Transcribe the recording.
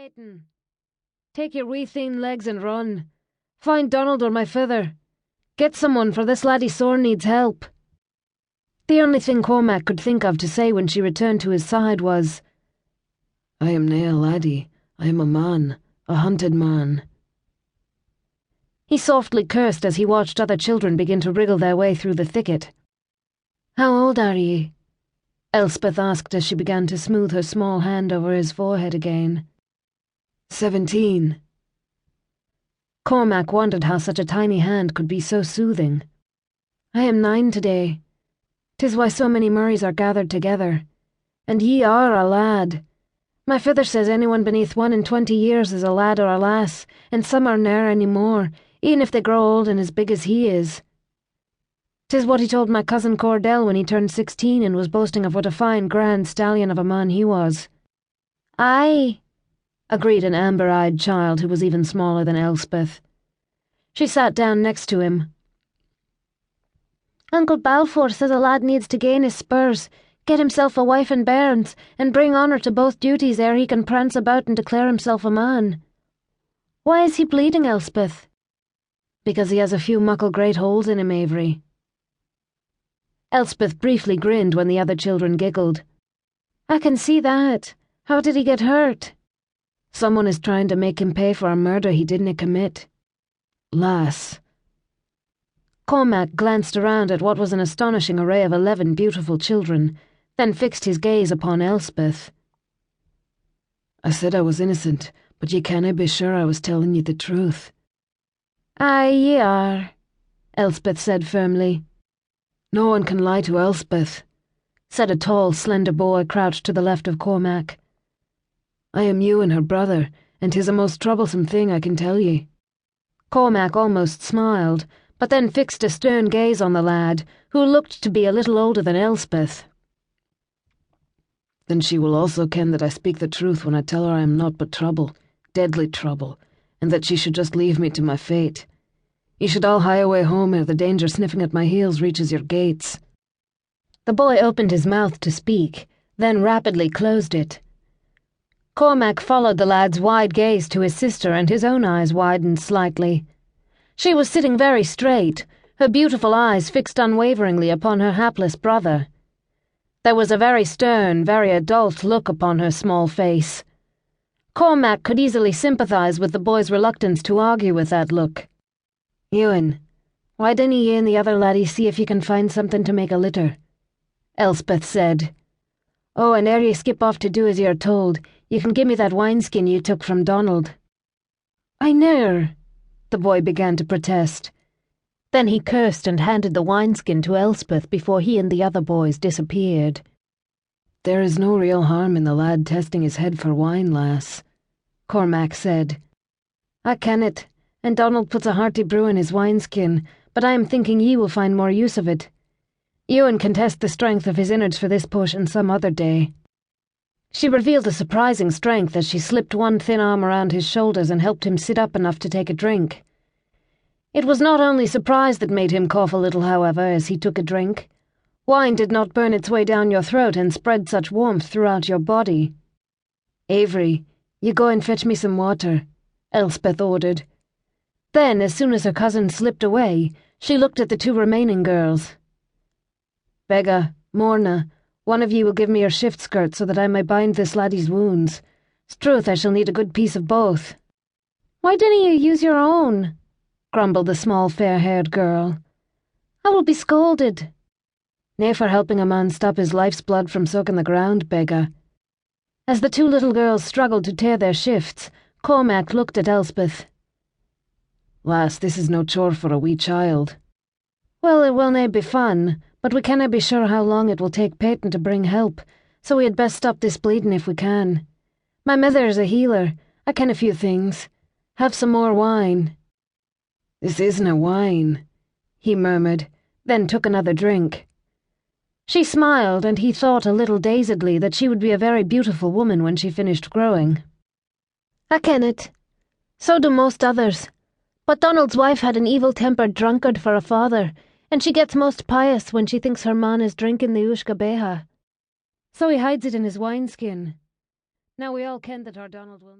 Peyton. Take your wee thin legs and run. Find Donald or my feyther. Get someone, for this laddie sore needs help. The only thing Cormac could think of to say when she returned to his side was, I am nae a laddie. I am a man, a hunted man. He softly cursed as he watched other children begin to wriggle their way through the thicket. How old are ye? Elspeth asked as she began to smooth her small hand over his forehead again. 17. Cormac wondered how such a tiny hand could be so soothing. I am 9 today. 'Tis why so many Murrays are gathered together. And ye are a lad. My feyther says anyone beneath 1 and 20 years is a lad or a lass, and some are ne'er any more, even if they grow old and as big as he is. 'Tis what he told my cousin Cordell when he turned 16 and was boasting of what a fine grand stallion of a man he was. Aye, agreed an amber-eyed child who was even smaller than Elspeth. She sat down next to him. Uncle Balfour says a lad needs to gain his spurs, get himself a wife and bairns, and bring honour to both duties ere he can prance about and declare himself a man. Why is he bleeding, Elspeth? Because he has a few muckle great holes in him, Avery. Elspeth briefly grinned when the other children giggled. I can see that. How did he get hurt? Someone is trying to make him pay for a murder he didn't commit. Lass. Cormac glanced around at what was an astonishing array of 11 beautiful children, then fixed his gaze upon Elspeth. I said I was innocent, but ye canna be sure I was telling ye the truth. Aye, ye are, Elspeth said firmly. No one can lie to Elspeth, said a tall, slender boy crouched to the left of Cormac. I am you and her brother, and 'tis a most troublesome thing, I can tell ye. Cormac almost smiled, but then fixed a stern gaze on the lad, who looked to be a little older than Elspeth. Then she will also ken that I speak the truth when I tell her I am naught but trouble, deadly trouble, and that she should just leave me to my fate. Ye should all hie away home ere the danger sniffing at my heels reaches your gates. The boy opened his mouth to speak, then rapidly closed it. Cormac followed the lad's wide gaze to his sister, and his own eyes widened slightly. She was sitting very straight, her beautiful eyes fixed unwaveringly upon her hapless brother. There was a very stern, very adult look upon her small face. Cormac could easily sympathize with the boy's reluctance to argue with that look. Ewan, why dinna ye and the other laddie see if ye can find something to make a litter? Elspeth said. Oh, and ere ye skip off to do as ye are told, you can give me that wineskin you took from Donald. I ne'er, the boy began to protest. Then he cursed and handed the wineskin to Elspeth before he and the other boys disappeared. There is no real harm in the lad testing his head for wine, lass, Cormac said. I ken it, and Donald puts a hearty brew in his wineskin, but I am thinking ye will find more use of it. Ewan can test the strength of his innards for this potion some other day. She revealed a surprising strength as she slipped one thin arm around his shoulders and helped him sit up enough to take a drink. It was not only surprise that made him cough a little, however, as he took a drink. Wine did not burn its way down your throat and spread such warmth throughout your body. Avery, you go and fetch me some water, Elspeth ordered. Then, as soon as her cousin slipped away, she looked at the 2 remaining girls. Begga, Morna, one of ye will give me your shift skirt so that I may bind this laddie's wounds. Struth, I shall need a good piece of both. Why dinna you use your own? Grumbled the small fair-haired girl. I will be scolded. Nay for helping a man stop his life's blood from soaking the ground, Begga. As the 2 little girls struggled to tear their shifts, Cormac looked at Elspeth. Lass, this is no chore for a wee child. Well, it will nae be fun, but we canna be sure how long it will take Peyton to bring help, so we had best stop this bleeding if we can. My mither is a healer. I ken a few things. Have some more wine. This isn't a wine, he murmured, then took another drink. She smiled, and he thought a little dazedly that she would be a very beautiful woman when she finished growing. I ken it. So do most others. But Donald's wife had an evil-tempered drunkard for a father, and she gets most pious when she thinks her man is drinking the Ushka Beha. So he hides it in his wineskin. Now we all ken that our Donald will...